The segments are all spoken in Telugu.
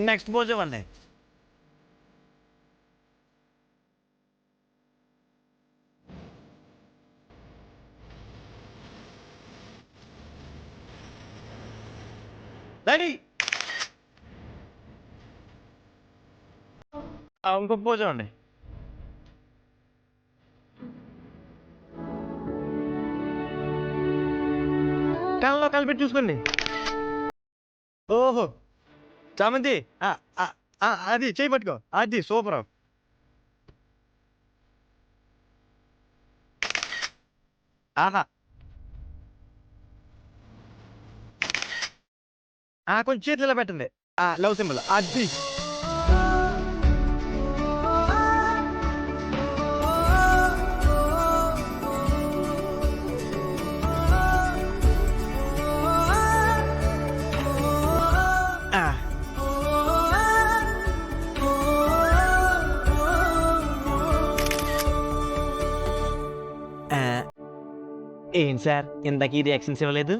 నెక్స్ట్ పోజ్ ఇవ్వండి. రెడీ. ఇంకొక పోజ్ ఇవ్వండి. కళ్ళలో కలిపెట్టి చూసుకోండి. ఓహో చామంతి, అది చేయి పట్టుకో, అది సూపర్. ఆహా, కొంచెం చేతిలో పెట్టండి. లవ్ సింబల్ అది. ఏంటి సార్ ఇందాక ఈ రియాక్షన్స్ ఇవ్వలేదు?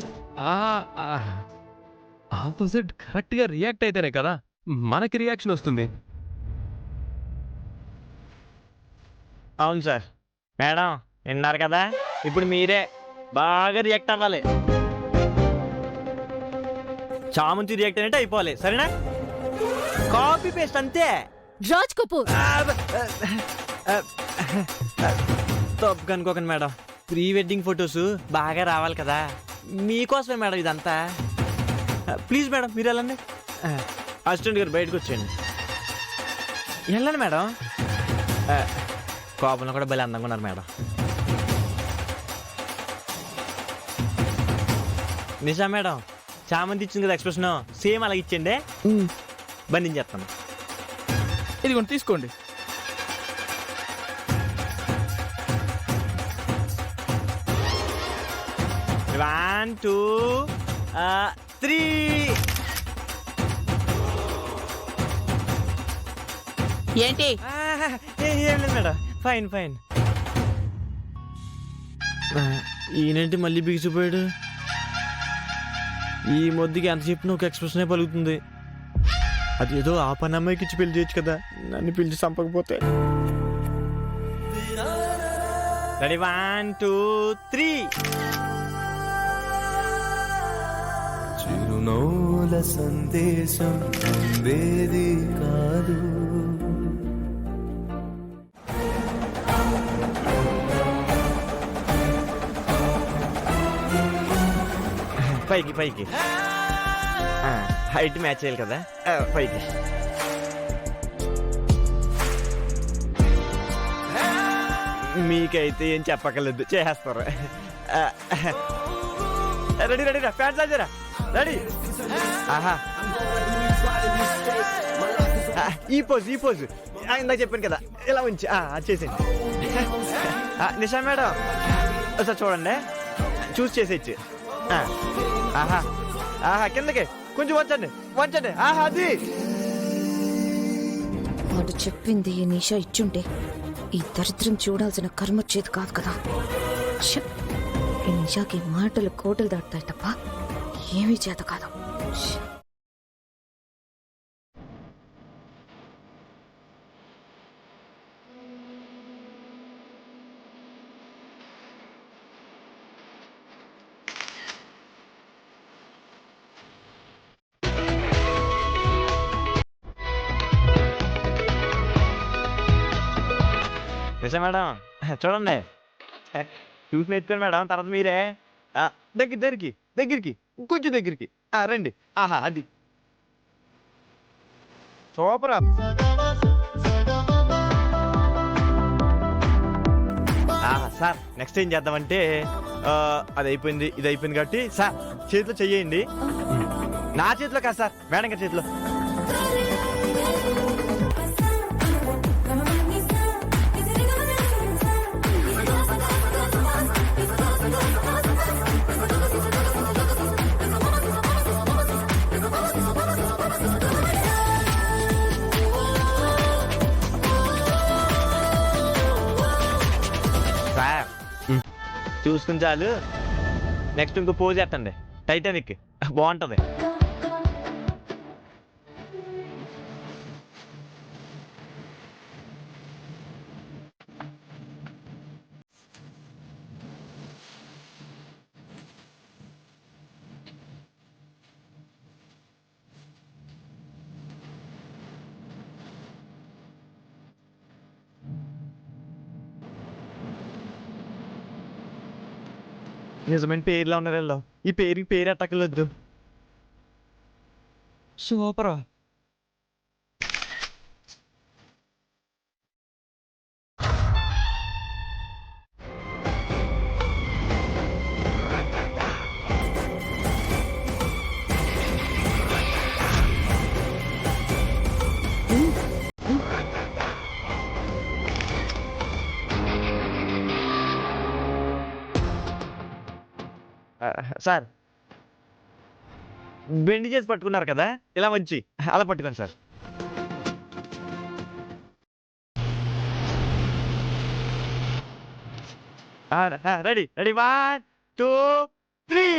ఆపోజిట్ కరెక్ట్గా రియాక్ట్ అయితేనే కదా మనకి రియాక్షన్ వస్తుంది. అవును సార్. మేడం విన్నారు కదా, ఇప్పుడు మీరే బాగా రియాక్ట్ అవ్వాలి. చామంతి రియాక్ట్ అయినట్టు అయిపోవాలి, సరేనా? కాపీ పేస్ట్ అంతే. రాజ్ కపూర్, తప్పు కనుకోకండి మేడం, ప్రీ వెడ్డింగ్ ఫొటోస్ బాగా రావాలి కదా, మీకోసమే మేడం ఇదంతా. ప్లీజ్ మేడం మీరు వెళ్ళండి. అసిస్టెంట్ గారు బయటకు వచ్చేయండి. వెళ్ళండి మేడం. కోపంలో కూడా భలే అందంగా ఉన్నారు మేడం. నిజా మేడం, చామంతి ఇచ్చింది కదా ఎక్స్ప్రెషన్, సేమ్ అలాగే ఇచ్చేయండి. బంధించేస్తాను. ఇదిగోండి తీసుకోండి. One two three. ఏంటి? ఏం లేదు మేడం, ఫైన్ ఫైన్. ఈయనేంటి మళ్ళీ బిగిసిపోయాడు? ఈ మొద్దుకి ఎంత చెప్పినా ఒక ఎక్స్ప్రెషనే పలుకుతుంది. అది ఏదో ఆ పని అమ్మాయికి ఇచ్చి పెళ్లి చేయొచ్చు కదా, నన్ను పిలిచి చంపకపోతే. Ready, one two three. చిరునవ్వుల సందేశం అందేది కాదు. పైకి పైకి, హైట్ మ్యాచ్ చేయాలి కదా, పైకి. మీకైతే ఏం చెప్పక్కర్లేదు, చేసేస్తారు. రెడీ రెడీ రా, ఫ్యాన్స్ ఆజరా, రెడీ. ఆహా, ఈ పోజ్ ఈ పోజ్ ఇందాక చెప్పాను కదా, ఇలా ఉంచి అది చేసేయండి. నిషా మేడం సార్ చూడండి, చూస్ చేసేయచ్చు. ఆహా ఆహా, కిందకి కొంచెం వంచండి వంచండి. ఆహా, అది. వాడు చెప్పింది ఈ నిషా ఇచ్చుంటే ఈ దరిద్రం చూడాల్సిన కర్మ వచ్చేది కాదు కదా. ఈ నిషాకి మాటలు కోటలు దాటుతాయి తప్ప ఏమీ చేత కాదు. నిషా మేడం చూడండి, చూసి నేర్చుకోండి మేడం, తర్వాత మీరే. దగ్గరికి దగ్గరికి కొంచెం దగ్గరికి రండి. ఆహా, అది సూపర్. సార్ నెక్స్ట్ ఏం చేద్దామంటే, అది అయిపోయింది ఇది అయిపోయింది కాబట్టి సార్ చేతిలో చెయ్యండి. నా చేతిలో కాదు సార్, మేడం గారి చేతిలో. చూసుకుని చాలు, నెక్స్ట్ ఇంకో పోజ్ ఎట్టండి, టైటానిక్ బాగుంటుంది. నిజమైన పేర్లో ఉన్నారు వీళ్ళు. ఈ పేరుకి పేరు ఎట్టకలొద్దు. సూపర్. సార్ బెండి చేసి పట్టుకున్నారు కదా, ఇలా వచ్చి అలా పట్టుకోండి సార్. Ready ready 1 2 3.